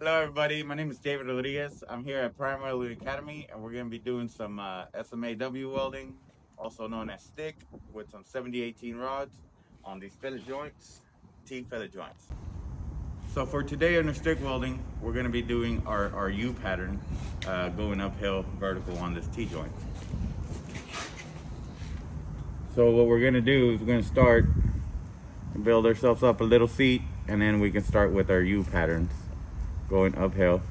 Hello, everybody. My name is David Rodriguez. I'm here at Prime Welding Academy, and we're going to be doing some SMAW welding, also known as stick, with some 7018 rods on these fillet joints, T fillet joints. So for today under stick welding, we're going to be doing our U pattern, going uphill vertical on this T joint. So what we're going to do is we're going to start and build ourselves up a little seat, and then we can start with our U patterns going uphill.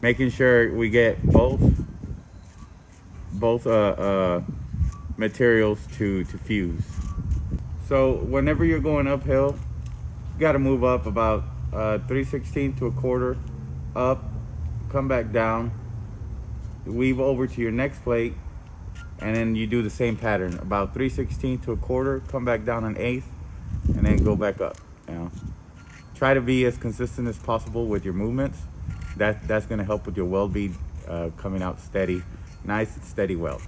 Making sure we get both materials to fuse. So whenever you're going uphill, you got to move up about 3/16 to a quarter up, come back down, weave over to your next plate, and then you do the same pattern, about 3/16 to a quarter, come back down an eighth, and then go back up. Try to be as consistent as possible with your movements. That's going to help with your weld bead coming out steady, nice steady weld.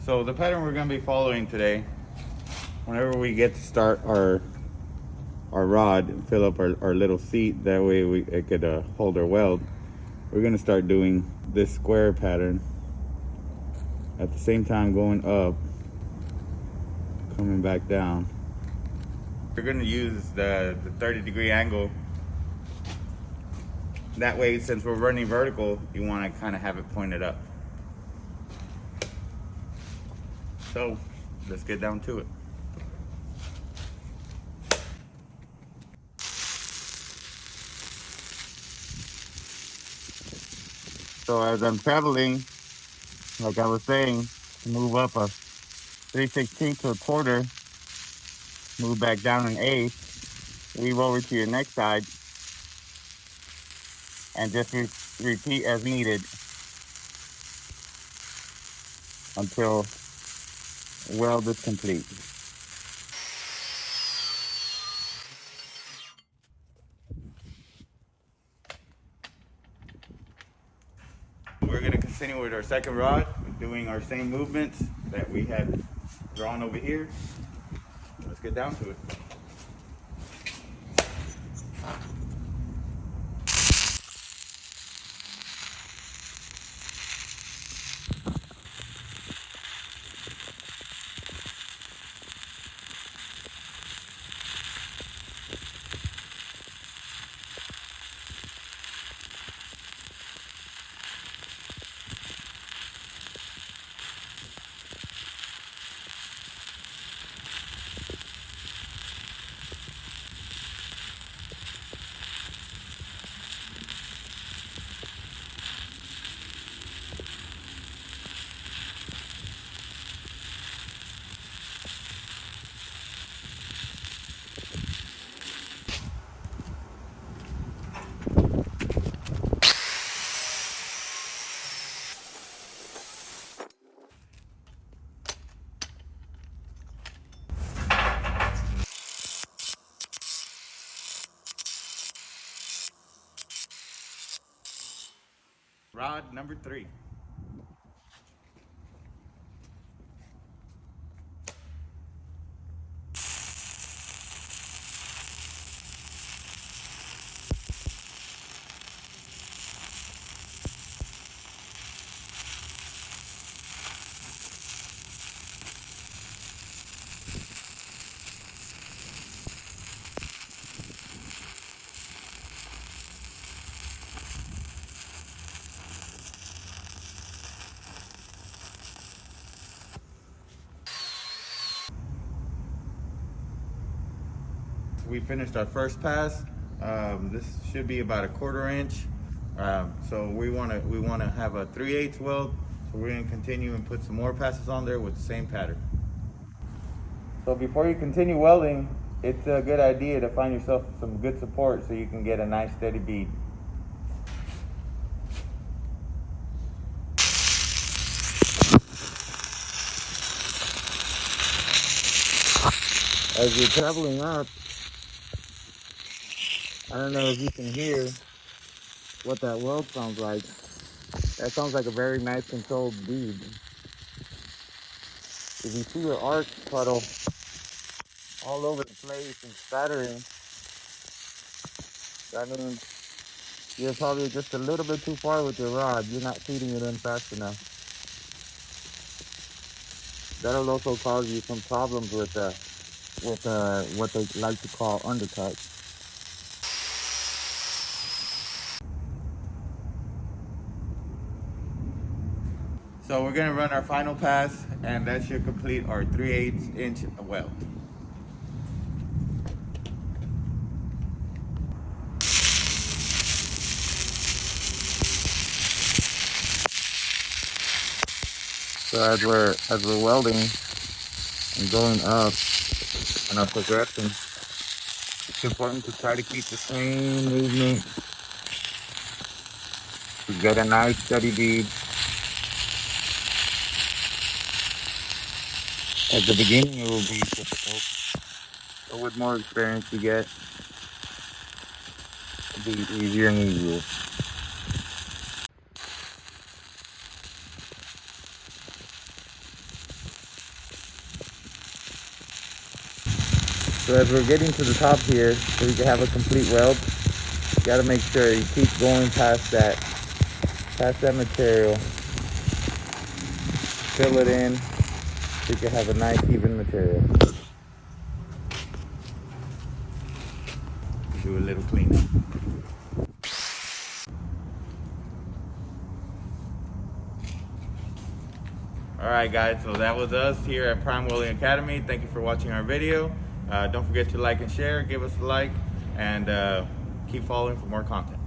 So the pattern we're going to be following today, whenever we get to start our rod and fill up our little seat, that way it could hold our weld, we're going to start doing this square pattern at the same time going up, coming back down. We're going to use the 30-degree angle. That way, since we're running vertical, you want to kind of have it pointed up. So let's get down to it. So as I'm traveling, like I was saying, move up a 3/16 to a quarter, move back down an eighth, weave over to your next side, and just repeat as needed until weld is complete. We're going to continue with our second rod, doing our same movements that we had drawn over here. Let's get down to it. Rod number 3. We finished our first pass. This should be about a 1/4 inch. So we want to have a 3/8 weld. So we're going to continue and put some more passes on there with the same pattern. So before you continue welding, it's a good idea to find yourself some good support so you can get a nice steady bead. As you're traveling up, I don't know if you can hear what that weld sounds like. That sounds like a very nice controlled bead. If you see your arc puddle all over the place and spattering, that means you're probably just a little bit too far with your rod. You're not feeding it in fast enough. That'll also cause you some problems with what they like to call undercuts. So we're gonna run our final pass, and that should complete our 3/8 inch weld. So as we're welding and going up in our progression, it's important to try to keep the same movement to get a nice steady bead. At the beginning it will be difficult, but with more experience you get, it'll be easier and easier. So as we're getting to the top here, so you can have a complete weld, you gotta make sure you keep going past that material. Fill it in so you can have a nice even material. Do a little cleanup. Alright guys, so that was us here at Prime Welding Academy. Thank you for watching our video. Don't forget to like and share, give us a like, and keep following for more content.